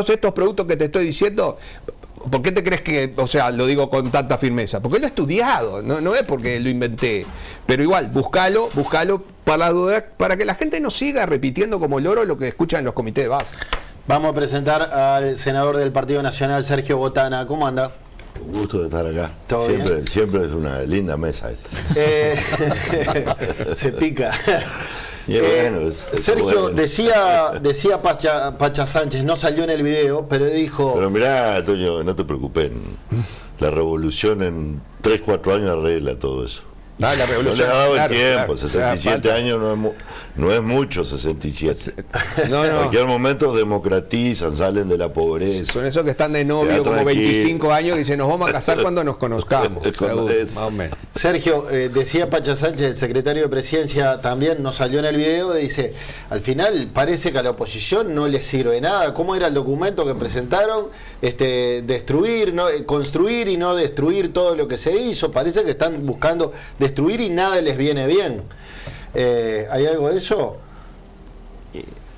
estos productos que te estoy diciendo, ¿por qué te crees que, o sea, lo digo con tanta firmeza? Porque lo he estudiado, no es porque lo inventé. Pero igual, búscalo para la duda, para que la gente no siga repitiendo como loro lo que escuchan en los comités de base. Vamos a presentar al senador del Partido Nacional, Sergio Botana. ¿Cómo anda? Un gusto de estar acá. ¿Todo bien? Siempre es una linda mesa esta. Se pica. Bueno, Sergio, bueno. decía Pacha Sánchez, no salió en el video, pero dijo... Pero mirá, Toño, no te preocupes. La revolución en 3-4 años arregla todo eso. La No revolución, le ha dado claro, el tiempo, claro, 67 años no es mucho, 67. No. En cualquier momento democratizan, salen de la pobreza. Son esos que están de novio Queda como tranquilo. 25 años y dicen, nos vamos a casar cuando nos conozcamos. Más o menos. Sergio, decía Pacha Sánchez, el secretario de Presidencia, también no salió en el video, dice, al final parece que a la oposición no le sirve nada. ¿Cómo era el documento que presentaron? Destruir, construir y no destruir todo lo que se hizo. Parece que están buscando destruir y nada les viene bien. ¿Hay algo de eso?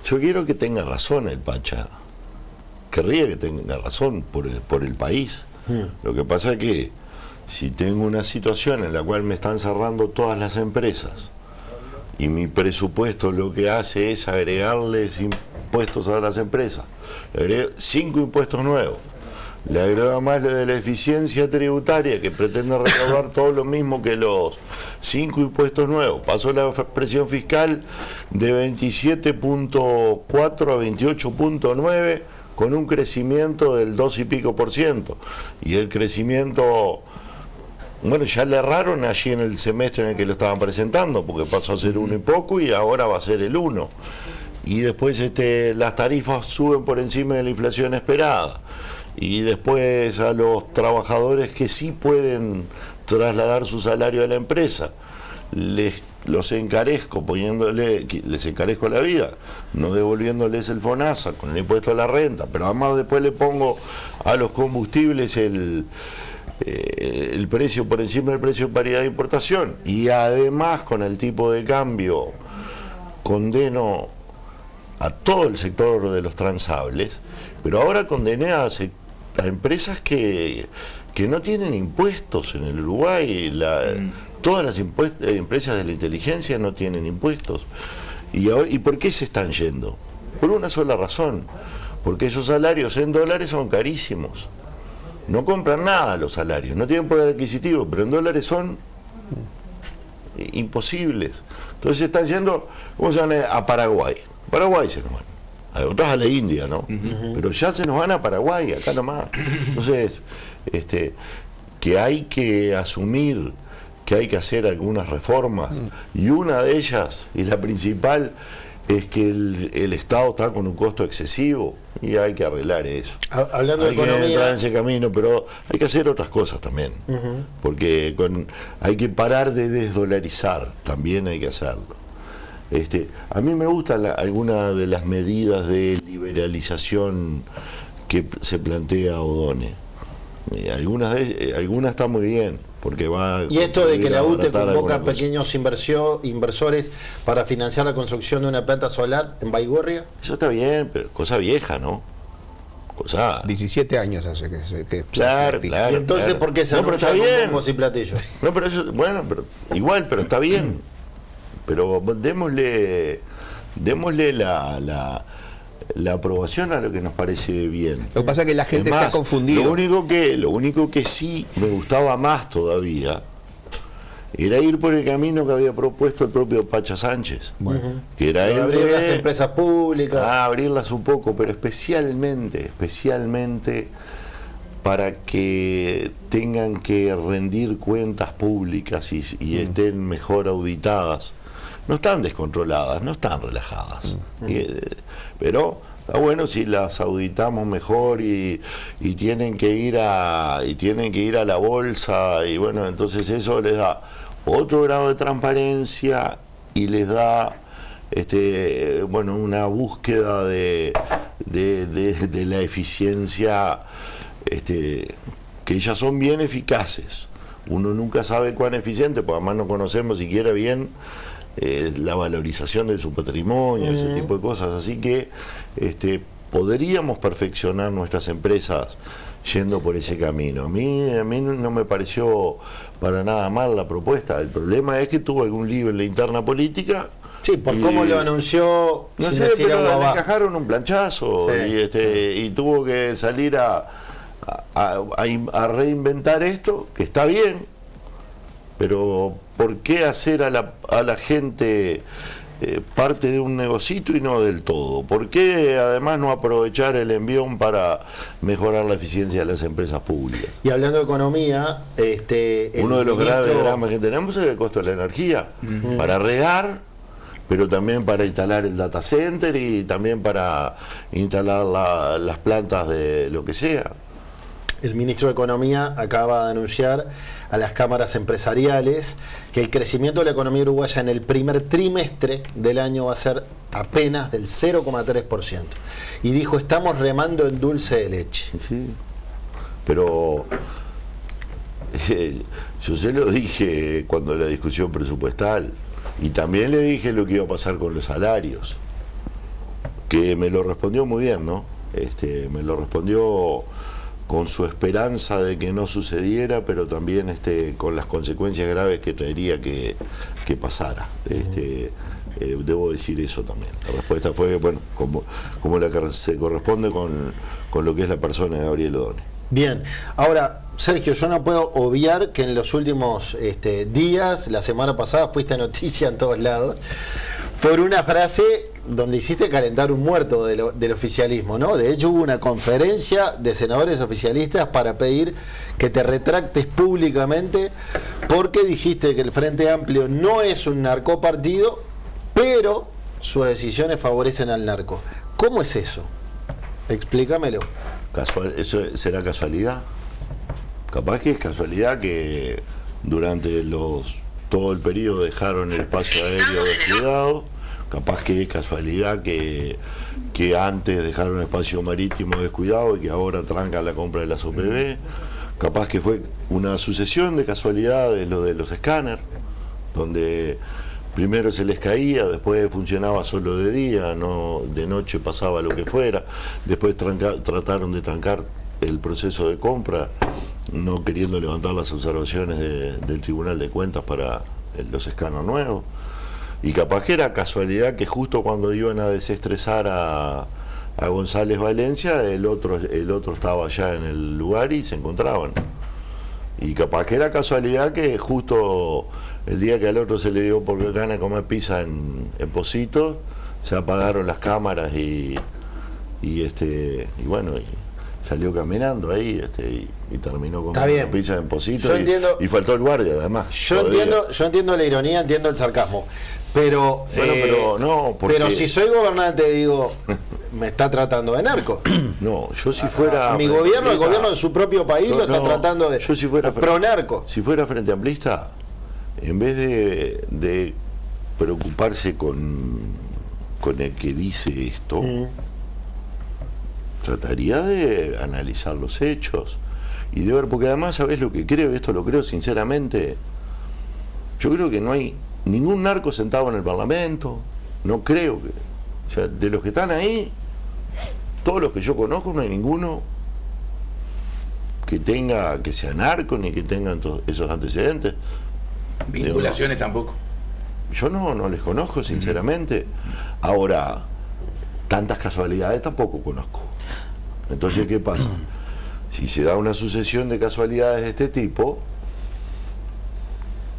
Yo quiero que tenga razón el Pacha. Querría que tenga razón por el país. Lo que pasa es que si tengo una situación en la cual me están cerrando todas las empresas y mi presupuesto lo que hace es agregarles impuestos a las empresas, le agrego 5 impuestos nuevos, le agrega más lo de la eficiencia tributaria que pretende recaudar todo lo mismo que los 5 impuestos nuevos, pasó la presión fiscal de 27.4 a 28.9 con un crecimiento del 2 y pico %, y el crecimiento, bueno, ya le erraron allí en el semestre en el que lo estaban presentando, porque pasó a ser 1 y poco y ahora va a ser el 1, y después las tarifas suben por encima de la inflación esperada, y después a los trabajadores que sí pueden trasladar su salario a la empresa, los encarezco les encarezco la vida, no devolviéndoles el FONASA con el impuesto a la renta, pero además después le pongo a los combustibles el precio por encima del precio de paridad de importación, y además con el tipo de cambio condeno a todo el sector de los transables, pero ahora condené a empresas que no tienen impuestos en el Uruguay. Todas las empresas de la inteligencia no tienen impuestos. ¿Y por qué se están yendo? Por una sola razón, porque esos salarios en dólares son carísimos. No compran nada los salarios, no tienen poder adquisitivo, pero en dólares son imposibles. Entonces se están yendo, ¿cómo se llama? A Paraguay. Paraguay se nos van. A otras a la India, ¿no? Pero ya se nos van a Paraguay, acá nomás. Entonces, que hay que asumir que hay que hacer algunas reformas, y una de ellas, y la principal, es que el Estado está con un costo excesivo y hay que arreglar eso. Hablando de economía, hay que entrar en ese camino, pero hay que hacer otras cosas también, porque hay que parar de desdolarizar, también hay que hacerlo. A mí me gustan algunas de las medidas de liberalización que se plantea O'Donnell. Algunas están muy bien, porque va. Y esto de que la UTE convoca cosa. pequeños inversores para financiar la construcción de una planta solar en Baigorria. Eso está bien, pero cosa vieja, ¿no? 17 años hace que claro. Y entonces, claro. ¿por qué se pero está anuncia con bien. bombos y platillos? No, pero eso, bueno, pero igual, pero está bien. Pero démosle la aprobación a lo que nos parece bien. Lo que pasa es que la gente Es más, se ha confundido. Lo único que sí me gustaba más todavía era ir por el camino que había propuesto el propio Pacha Sánchez, que era el Abrir de las empresas públicas. abrirlas un poco, pero especialmente para que tengan que rendir cuentas públicas y estén mejor auditadas. No están descontroladas, no están relajadas, pero está bueno si las auditamos mejor y tienen que ir a la bolsa, y bueno, entonces eso les da otro grado de transparencia y les da una búsqueda de la eficiencia, que ellas son bien eficaces. Uno nunca sabe cuán eficiente, porque además no conocemos siquiera bien la valorización de su patrimonio, ese tipo de cosas, así que podríamos perfeccionar nuestras empresas yendo por ese camino. A mí no me pareció para nada mal la propuesta. El problema es que tuvo algún lío en la interna política. Sí, por cómo lo anunció. No sin sé, decir pero algo le va. encajaron un planchazo, Sí. y tuvo que salir a reinventar esto, que está bien, pero ¿por qué hacer a la gente parte de un negocito y no del todo? ¿Por qué además no aprovechar el envión para mejorar la eficiencia de las empresas públicas? Y hablando de economía, Uno de los graves ministro- dramas que tenemos es el costo de la energía, para regar, pero también para instalar el data center y también para instalar las plantas de lo que sea. El ministro de Economía acaba de anunciar a las cámaras empresariales que el crecimiento de la economía uruguaya en el primer trimestre del año va a ser apenas del 0,3%. Y dijo, estamos remando en dulce de leche. Sí, pero yo se lo dije cuando la discusión presupuestal, y también le dije lo que iba a pasar con los salarios, que me lo respondió muy bien, ¿no? Me lo respondió con su esperanza de que no sucediera, pero también con las consecuencias graves que traería que pasara. Debo decir eso también. La respuesta fue, bueno, como la que se corresponde con lo que es la persona de Gabriel Odone. Bien, ahora, Sergio, yo no puedo obviar que en los últimos días, la semana pasada, fuiste noticia en todos lados, por una frase donde hiciste calentar un muerto del oficialismo, ¿no? De hecho, hubo una conferencia de senadores oficialistas para pedir que te retractes públicamente porque dijiste que el Frente Amplio no es un narcopartido, pero sus decisiones favorecen al narco. ¿Cómo es eso? Explícamelo. ¿Eso será casualidad? Capaz que es casualidad que durante todo el periodo dejaron el espacio aéreo descuidado. Capaz que es casualidad que antes dejaron el espacio marítimo descuidado y que ahora trancan la compra de las OPB. Capaz que fue una sucesión de casualidades lo de los escáneres, donde primero se les caía, después funcionaba solo de día, no de noche pasaba lo que fuera, después trataron de trancar el proceso de compra, no queriendo levantar las observaciones del Tribunal de Cuentas para los escáneres nuevos. Y capaz que era casualidad que justo cuando iban a desestresar a González Valencia, el otro estaba allá en el lugar y se encontraban. Y capaz que era casualidad que justo el día que al otro se le dio por ganas de comer pizza en Positos, se apagaron las cámaras y bueno, y salió caminando ahí y terminó comiendo pizza en Positos y faltó el guardia además. Yo entiendo la ironía, entiendo el sarcasmo. Pero, bueno, pero no, porque... pero si soy gobernante, digo, me está tratando de narco. No, yo si fuera... Mi gobierno, el gobierno de su propio país lo está tratando de yo si fuera pro-narco. Si fuera Frente Amplista, en vez de preocuparse con el que dice esto, trataría de analizar los hechos y de ver, porque además, ¿sabés lo que creo? Esto lo creo sinceramente. Yo creo que no hay ningún narco sentado en el Parlamento, no creo que, o sea, de los que están ahí, todos los que yo conozco, no hay ninguno que sea narco ni que tengan esos antecedentes. Vinculaciones tampoco. Yo no les conozco, sinceramente. Ahora, tantas casualidades tampoco conozco. Entonces, ¿qué pasa? Si se da una sucesión de casualidades de este tipo,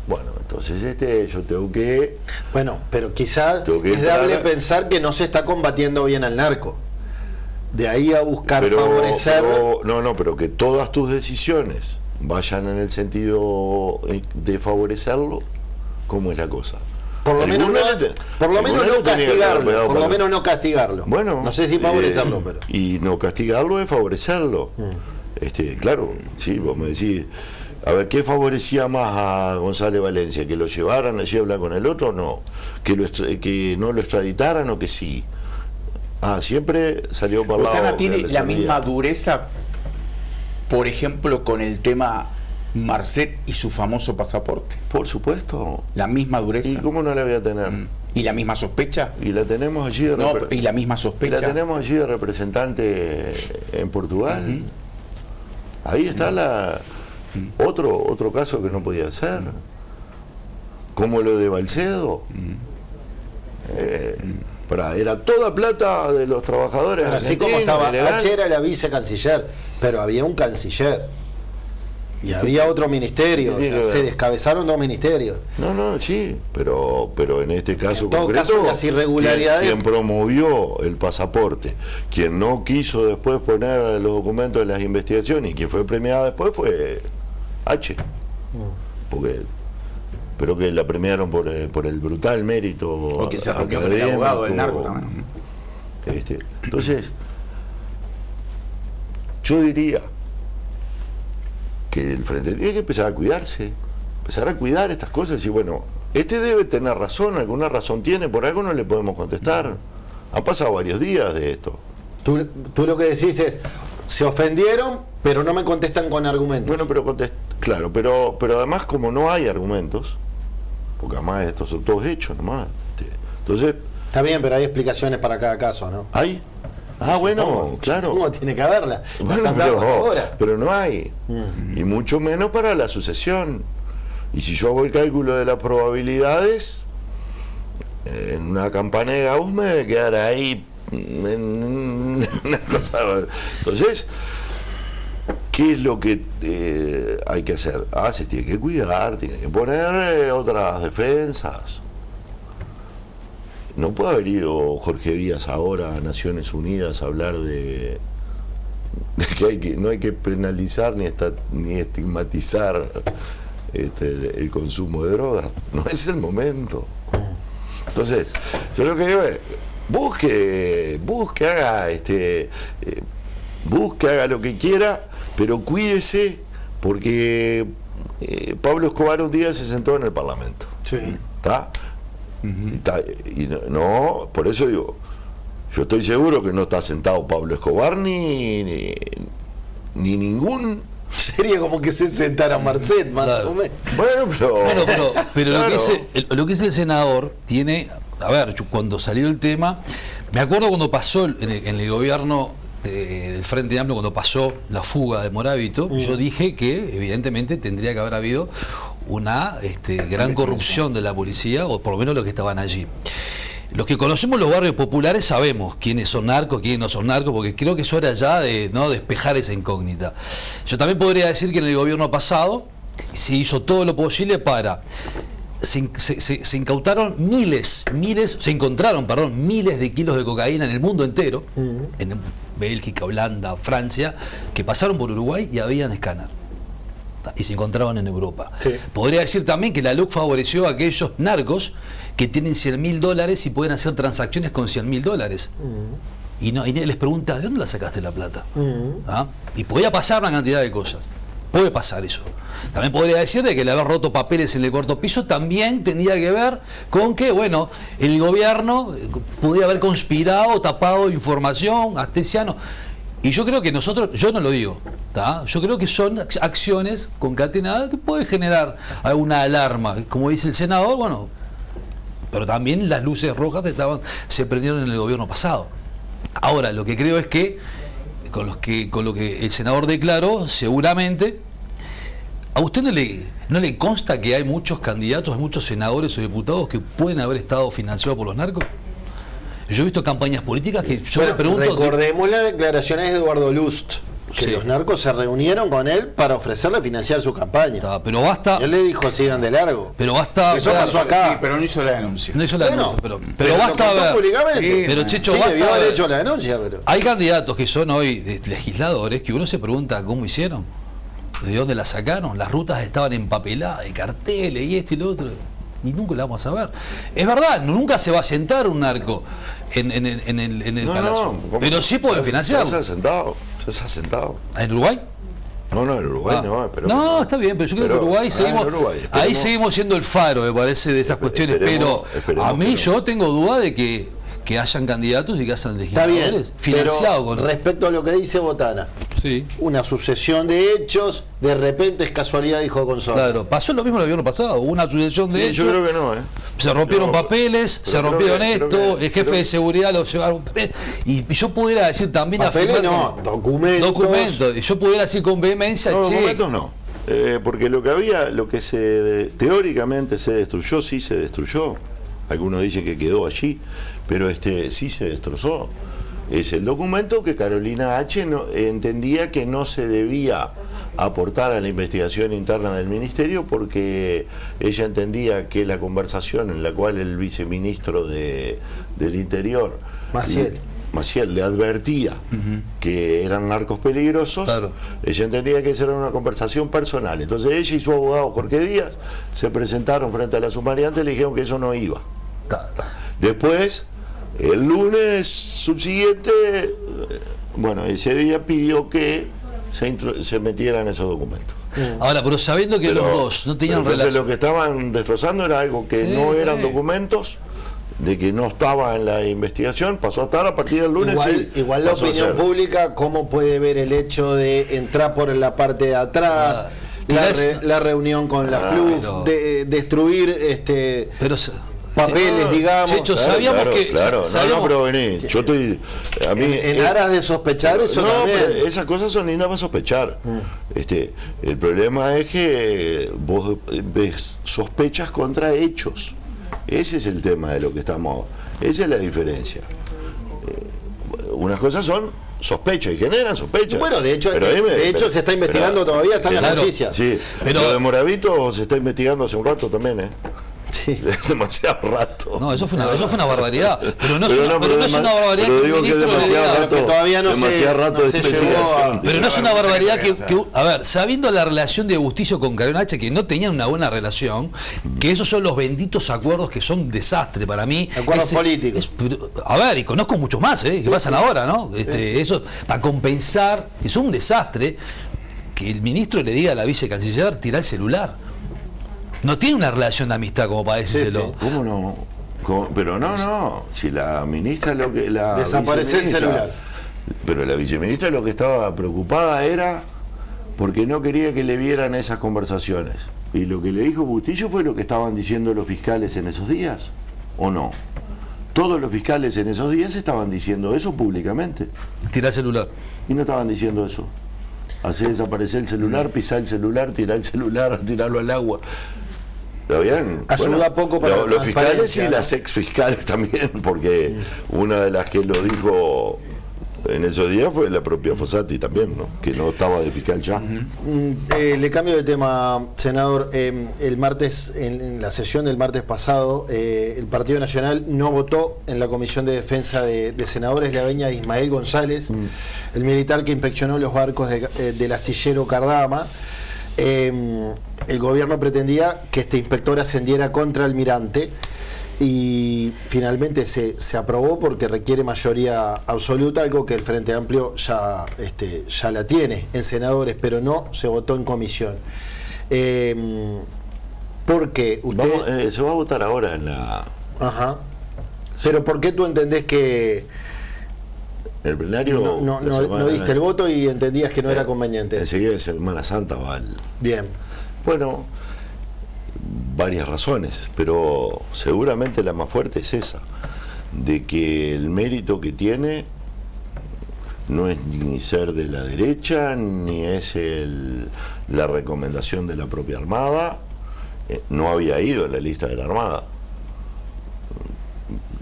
bueno, entonces yo tengo que... Bueno, pero quizás que es darle a pensar que no se está combatiendo bien al narco. De ahí a buscar favorecer... pero que todas tus decisiones vayan en el sentido de favorecerlo, ¿cómo es la cosa? Por lo menos no castigarlo. Bueno, no sé si favorecerlo, pero... Y no castigarlo es favorecerlo. Claro, sí, vos me decís, a ver, ¿qué favorecía más a González Valencia? ¿Que lo llevaran allí a hablar con el otro? No. ¿Que no lo extraditaran o que sí? Siempre salió por el lado... ¿Tiene la misma dureza, por ejemplo, con el tema Marcet y su famoso pasaporte. Por supuesto. La misma ¿Y dureza. cómo no la voy a tener? ¿Y la misma sospecha? Y la tenemos allí de No, y la misma sospecha. representante en Portugal. Ahí está otro caso que no podía ser. Como lo de Balcedo. Era toda plata de los trabajadores. Pero así como estaba, H era la vicecanciller, pero había un canciller. Y había otro ministerio, o sea, se descabezaron 2 ministerios. No, sí, pero en este caso En todo concreto, caso, las irregularidades... quien promovió el pasaporte, quien no quiso después poner los documentos de las investigaciones y quien fue premiada después fue H. Porque pero que la premiaron por el brutal mérito O que se rompió con el abogado del narco también. Entonces, yo diría que el frente tiene que empezar a cuidarse, empezar a cuidar estas cosas y bueno, debe tener razón, alguna razón tiene, por algo no le podemos contestar. Han pasado varios días de esto. Tú lo que decís es, se ofendieron, pero no me contestan con argumentos. Bueno, claro, pero además como no hay argumentos, porque además estos son todos hechos nomás. Entonces... Está bien, pero hay explicaciones para cada caso, ¿no? ¿Hay? Bueno, claro. ¿Cómo tiene que haberla? Bueno, pero no hay. Y mucho menos para la sucesión. Y si yo hago el cálculo de las probabilidades, en una campana de Gauss me debe quedar ahí una cosa. Entonces, ¿qué es lo que hay que hacer? Se tiene que cuidar, tiene que poner otras defensas. No puede haber ido Jorge Díaz ahora a Naciones Unidas a hablar de que no hay que penalizar ni estigmatizar el consumo de drogas. No es el momento. Entonces, yo lo que digo es, busque, haga lo que quiera, pero cuídese, porque Pablo Escobar un día se sentó en el Parlamento. Sí. ¿Está? Y no, por eso digo, yo estoy seguro que no está sentado Pablo Escobar ni ningún. Sería como que se sentara Marcet, más o menos. Bueno, pero claro. lo que dice el senador tiene, a ver, cuando salió el tema, me acuerdo cuando pasó en el gobierno del Frente Amplio, cuando pasó la fuga de Moravito, yo dije que evidentemente tendría que haber habido una gran corrupción de la policía, o por lo menos los que estaban allí. Los que conocemos los barrios populares sabemos quiénes son narcos, quiénes no son narcos, porque creo que es hora ya de no despejar esa incógnita. Yo también podría decir que en el gobierno pasado se hizo todo lo posible para... Se incautaron se encontraron miles de kilos de cocaína en el mundo entero, en Bélgica, Holanda, Francia, que pasaron por Uruguay y habían escáner. Y se encontraban en Europa. Sí. Podría decir también que la LUC favoreció a aquellos narcos que tienen $100.000 y pueden hacer transacciones con $100.000. Y les pregunta, ¿de dónde la sacaste la plata? Y podía pasar una cantidad de cosas. Puede pasar eso. También podría decir de que el haber roto papeles en el cuarto piso también tendría que ver con que, bueno, el gobierno podía haber conspirado, tapado información, astesiano. Y yo creo que yo no lo digo, ¿tá? Yo creo que son acciones concatenadas que pueden generar alguna alarma. Como dice el senador, bueno, pero también las luces rojas se prendieron en el gobierno pasado. Ahora, lo que creo es que con lo que el senador declaró, seguramente, ¿a usted no le consta que hay muchos candidatos, muchos senadores o diputados que pueden haber estado financiados por los narcos? Yo he visto campañas políticas que yo me pregunto... Recordemos las declaraciones de Eduardo Lust, que sí, los narcos se reunieron con él para ofrecerle financiar su campaña. Pero basta... Y él le dijo, sigan de largo. Pero basta... Eso pasó acá. Sí, pero no hizo la denuncia. No hizo la denuncia, pero basta ver... públicamente. Sí, pero Checho, sí, basta debió haber ver. hecho la denuncia, pero... Hay candidatos que son hoy legisladores que uno se pregunta cómo hicieron, de dónde la sacaron, las rutas estaban empapeladas de carteles y esto y lo otro, y nunca la vamos a ver. Es verdad, nunca se va a sentar un narco en el palacio, pero sí pueden financiarlo. Ya se ha sentado. ¿En Uruguay? No, en Uruguay no. No, está bien, pero yo creo que Uruguay ahí seguimos siendo el faro, me parece, de esas cuestiones, pero a mí yo tengo duda de que hayan candidatos y que hayan legisladores financiados. Respecto a lo que dice Botana, Sí. una sucesión de hechos, de repente es casualidad, dijo Gonzalo. Claro, pasó lo mismo el gobierno pasado, hubo una sucesión de Sí, hechos. yo creo que no, Se rompieron No, papeles, pero se creo rompieron que- esto, creo que- el jefe creo- de seguridad lo llevaron. Y yo pudiera decir también Papeles afirmar no, documentos. y yo pudiera decir con vehemencia, No, che, documentos no. Porque lo que teóricamente se destruyó, sí se destruyó. Algunos dicen que quedó allí, pero sí se destrozó. Es el documento que Carolina H. entendía que no se debía aportar a la investigación interna del ministerio porque ella entendía que la conversación en la cual el viceministro del Interior, Maciel, le advertía que eran narcos peligrosos, Claro. ella entendía que esa era una conversación personal. Entonces ella y su abogado Jorge Díaz se presentaron frente a la sumariante y le dijeron que eso no iba. Después, el lunes subsiguiente, bueno, ese día pidió que se metieran esos documentos. ahora, pero sabiendo que los dos no tenían pero entonces relación. lo que estaban destrozando era algo que Sí, no eran sí. documentos, de que no estaba en la investigación, pasó a estar a partir del lunes. Igual la pasó a opinión ser. pública, ¿cómo puede ver el hecho de entrar por la parte de atrás? La reunión con la FLUF, pero- de destruir Pero papeles, digamos. Checho, sabíamos que. Claro, sabíamos- no, pero vení, yo estoy. A mí, en aras de sospechar eso no, también. pero esas cosas son lindas para sospechar. El problema es que vos ves sospechas contra hechos. Ese es el tema de lo que estamos. Esa es la diferencia. Unas cosas son sospechas y generan sospechas. Bueno, de hecho, Pero dime, se está investigando todavía, está en las Claro. noticias. Sí, Pero- lo de Moravito se está investigando hace un rato también, Sí. demasiado rato. No, eso fue una barbaridad. Pero no es Pero una, no, pero no es dema- una barbaridad pero que digo un que es ministro le demasiado diga. rato, que todavía no demasiado se- rato no de se llegó investigación. a- Pero no es una Mucha barbaridad diferencia. a ver, sabiendo la relación de Bustillo con Carolina H, que no tenían una buena relación, que esos son los benditos acuerdos que son un desastre para mí. Acuerdos políticos. A ver, y conozco muchos más, que pasan ahora, ¿no? Eso, para compensar, es un desastre que el ministro le diga a la vicecanciller tirar el celular. No tiene una relación de amistad como para decírselo. sí. ¿Cómo no? Pero no. Si la ministra lo que. Desaparece el viceministra- celular. Pero la viceministra lo que estaba preocupada era porque no quería que le vieran esas conversaciones. Y lo que le dijo Bustillo fue lo que estaban diciendo los fiscales en esos días, ¿o no? Todos los fiscales en esos días estaban diciendo eso públicamente. Tirar el celular. Y no estaban diciendo eso. Hacer desaparecer el celular, pisar el celular, tirar el celular, tirarlo al agua. ¿Lo bien? Ayuda poco para la los fiscales transparencia, y ¿no? las ex fiscales también, porque una de las que lo dijo en esos días fue la propia Fossati también, ¿no? Que no estaba de fiscal ya. Le cambio de tema, senador. El martes, en la sesión del martes pasado, el Partido Nacional no votó en la Comisión de Defensa de Senadores la veña de Ismael González, el militar que inspeccionó los barcos del astillero Cardama. El gobierno pretendía que este inspector ascendiera contra almirante y finalmente se aprobó porque requiere mayoría absoluta, algo que el Frente Amplio ya la tiene en senadores, pero no se votó en comisión. Porque usted... Se va a votar ahora en la... Ajá. Pero ¿por qué tú entendés que El plenario... no diste el voto y entendías que no era conveniente? Enseguida de Semana Santa va el... Bien. Bueno, varias razones, pero seguramente la más fuerte es esa, de que el mérito que tiene no es ni ser de la derecha, ni es la recomendación de la propia Armada, no había ido en la lista de la Armada.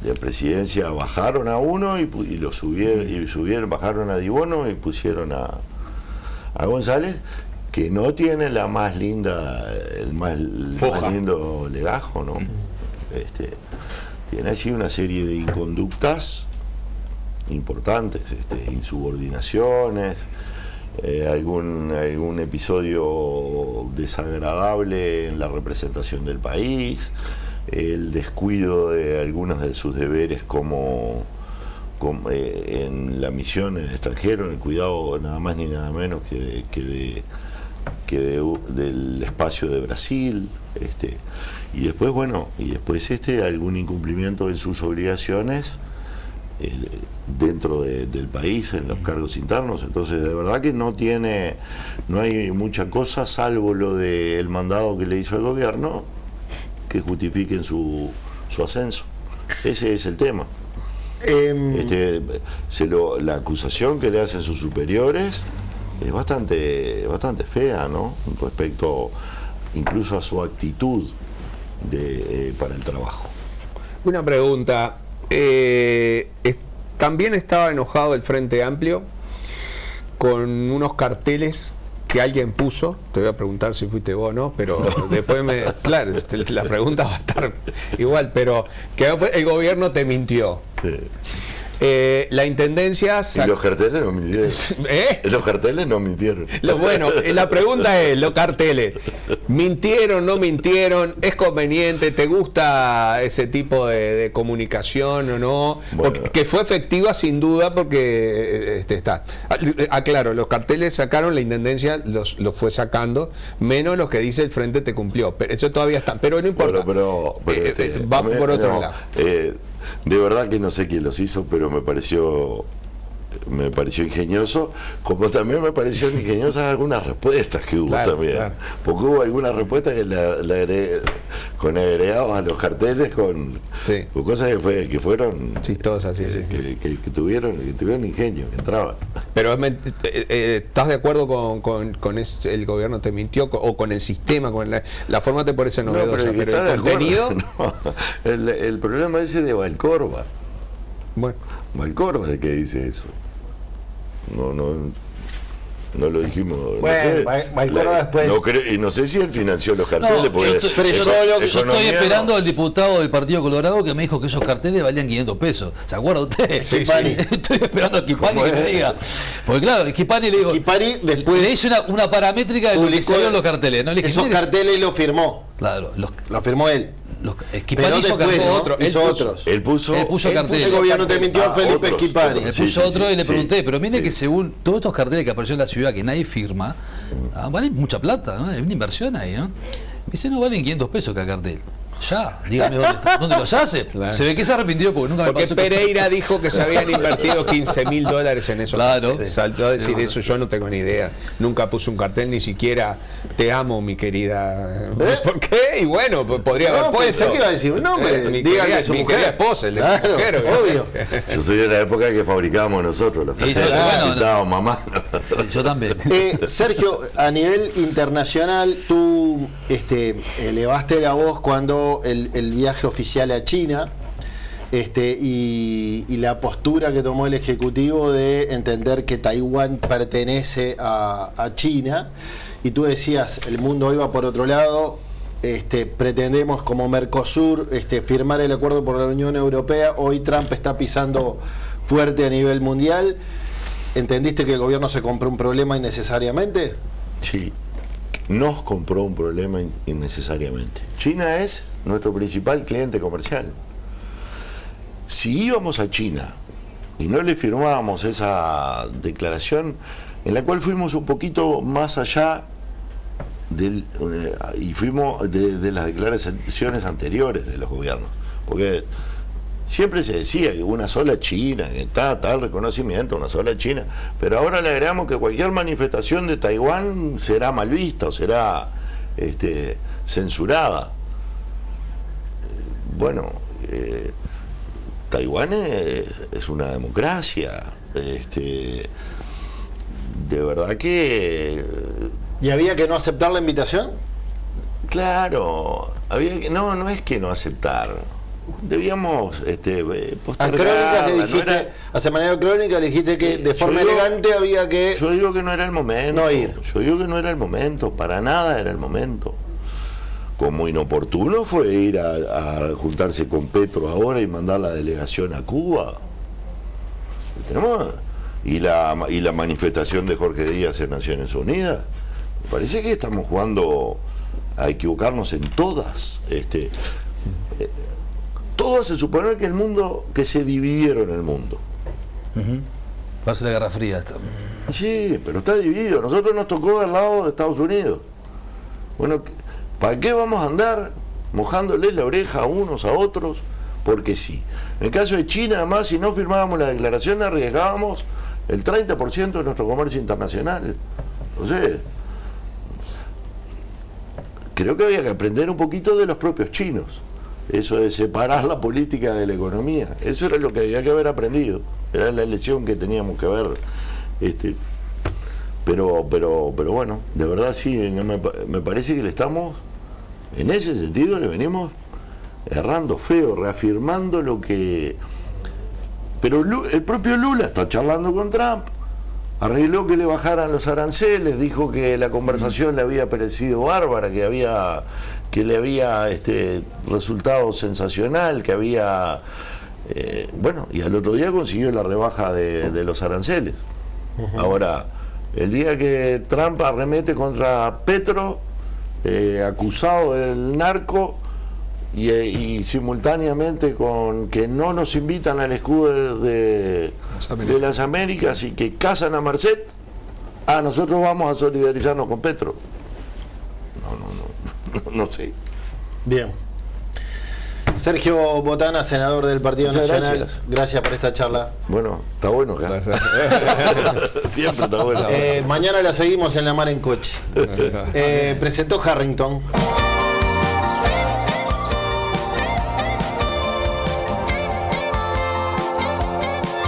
De presidencia bajaron a uno y lo subieron, bajaron a Dibono y pusieron a González, que no tiene la más linda, el más lindo legajo, ¿no? Tiene allí una serie de inconductas importantes, insubordinaciones, algún episodio desagradable en la representación del país, el descuido de algunos de sus deberes como en la misión en el extranjero, en el cuidado nada más ni nada menos que del espacio de Brasil, y después algún incumplimiento en sus obligaciones dentro del país en los cargos internos. Entonces de verdad que no hay mucha cosa salvo lo del mandado que le hizo el gobierno que justifiquen su ascenso. Ese es el tema. La acusación que le hacen sus superiores es bastante fea, ¿no? Respecto incluso a su actitud para el trabajo. Una pregunta. También estaba enojado el Frente Amplio con unos carteles que alguien puso. Te voy a preguntar si fuiste vos o no, pero después claro, la pregunta va a estar igual, pero que el gobierno te mintió. Sí. La intendencia y los carteles no mintieron. Los carteles no mintieron. Bueno, la pregunta es, los carteles, ¿mintieron, no mintieron? ¿Es conveniente? ¿Te gusta ese tipo de comunicación o no? Bueno. Que fue efectiva sin duda porque está. Aclaro, los carteles sacaron, la intendencia los fue sacando, menos los que dice el Frente te cumplió. Pero eso todavía está, pero no importa. Va por otro lado. De verdad que no sé quién los hizo, pero me pareció ingenioso, como también me parecieron ingeniosas algunas respuestas que hubo también. Claro. Porque hubo algunas respuestas que con agregados a los carteles, con cosas que fueron chistosas, que tuvieron ingenio, que entraban. Pero ¿estás de acuerdo con el gobierno te mintió o con el sistema, con la forma te parece novedosa? No, pero el contenido. No, el problema ese de Valcorba. Bueno. Valcorba es el que dice eso. No lo dijimos. Bueno, Valcorba después. Y no sé si él financió los carteles. Yo estoy esperando al diputado del Partido Colorado que me dijo que esos carteles valían 500 pesos. ¿Se acuerda usted? Sí. Estoy esperando a Kipani que me diga. Porque claro, Kipani después le hizo una paramétrica de lo que salieron los carteles. ¿No? Esos carteles lo firmó. Claro. Lo firmó él. Kipani hizo otros. Él puso carteles. El gobierno te mintió, Felipe Kipani. Él puso otro y le pregunté, pero mire que según todos estos carteles que aparecieron en la ciudad que nadie firma, valen mucha plata, ¿no? Hay una inversión ahí, ¿no? Me dice, no valen 500 pesos cada cartel. Ya, dígame dónde los hace. Claro. Se ve que se arrepintió porque nunca me pasó. Porque Pereira dijo que se habían invertido $15.000 en eso. Claro. Saltó a decir eso, yo no tengo ni idea. Nunca puse un cartel, ni siquiera te amo, mi querida. ¿Por qué? Y bueno, podría haber puesto. Pensé que iba a decir un nombre. Dígale a su mujer. Esposa, el de claro, su mujer, obvio. Yo soy de la época que fabricábamos nosotros los carteles. Mamá. Yo también. Sergio, a nivel internacional, tú elevaste la voz cuando el viaje oficial a China y la postura que tomó el Ejecutivo de entender que Taiwán pertenece a China, y tú decías, el mundo hoy va por otro lado, pretendemos como Mercosur firmar el acuerdo por la Unión Europea, hoy Trump está pisando fuerte a nivel mundial. ¿Entendiste que el gobierno se compró un problema innecesariamente? Sí, nos compró un problema innecesariamente. China es nuestro principal cliente comercial. Si íbamos a China y no le firmábamos esa declaración, en la cual fuimos un poquito más allá y fuimos de las declaraciones anteriores de los gobiernos, porque siempre se decía que una sola China, que está tal reconocimiento, una sola China, pero ahora le agregamos que cualquier manifestación de Taiwán será mal vista o será censurada. Bueno, Taiwán es una democracia, de verdad que... ¿Y había que no aceptar la invitación? Claro, había que, no es que no aceptar. Debíamos a Crónicas le dijiste, a Semanario Crónica le dijiste que de forma elegante había que... Yo digo que no era el momento. No ir. Yo digo que no era el momento, para nada era el momento. Como inoportuno fue ir a juntarse con Petro ahora y mandar la delegación a Cuba. Y la manifestación de Jorge Díaz en Naciones Unidas. Me parece que estamos jugando a equivocarnos en todas. Todo hace suponer que el mundo, que se dividieron el mundo. Parece la Guerra Fría esto. Sí, pero está dividido. Nosotros nos tocó del lado de Estados Unidos. Bueno, ¿para qué vamos a andar mojándoles la oreja a unos a otros porque sí. En el caso de China, además, si no firmábamos la declaración, arriesgábamos el 30% de nuestro comercio internacional. Entonces, creo que había que aprender un poquito de los propios chinos. Eso de separar la política de la economía. Eso era lo que había que haber aprendido. Era la lección que teníamos que haber. Pero bueno, de verdad sí, me parece que le estamos, en ese sentido, le venimos errando feo, reafirmando lo que... Pero el propio Lula está charlando con Trump, arregló que le bajaran los aranceles, dijo que la conversación le había parecido bárbara, que le había resultado sensacional, que había... bueno, y al otro día consiguió la rebaja de los aranceles. Ahora, el día que Trump arremete contra Petro, acusado del narco, y simultáneamente con que no nos invitan al escudo de las Américas y que casan a Merced, nosotros vamos a solidarizarnos con Petro. No sé. Bien. Sergio Botana, senador del Partido Muchas Nacional. Gracias por esta charla. Bueno, está bueno acá. Siempre está bueno. Mañana la seguimos en La Mar en Coche. Presentó Harrington.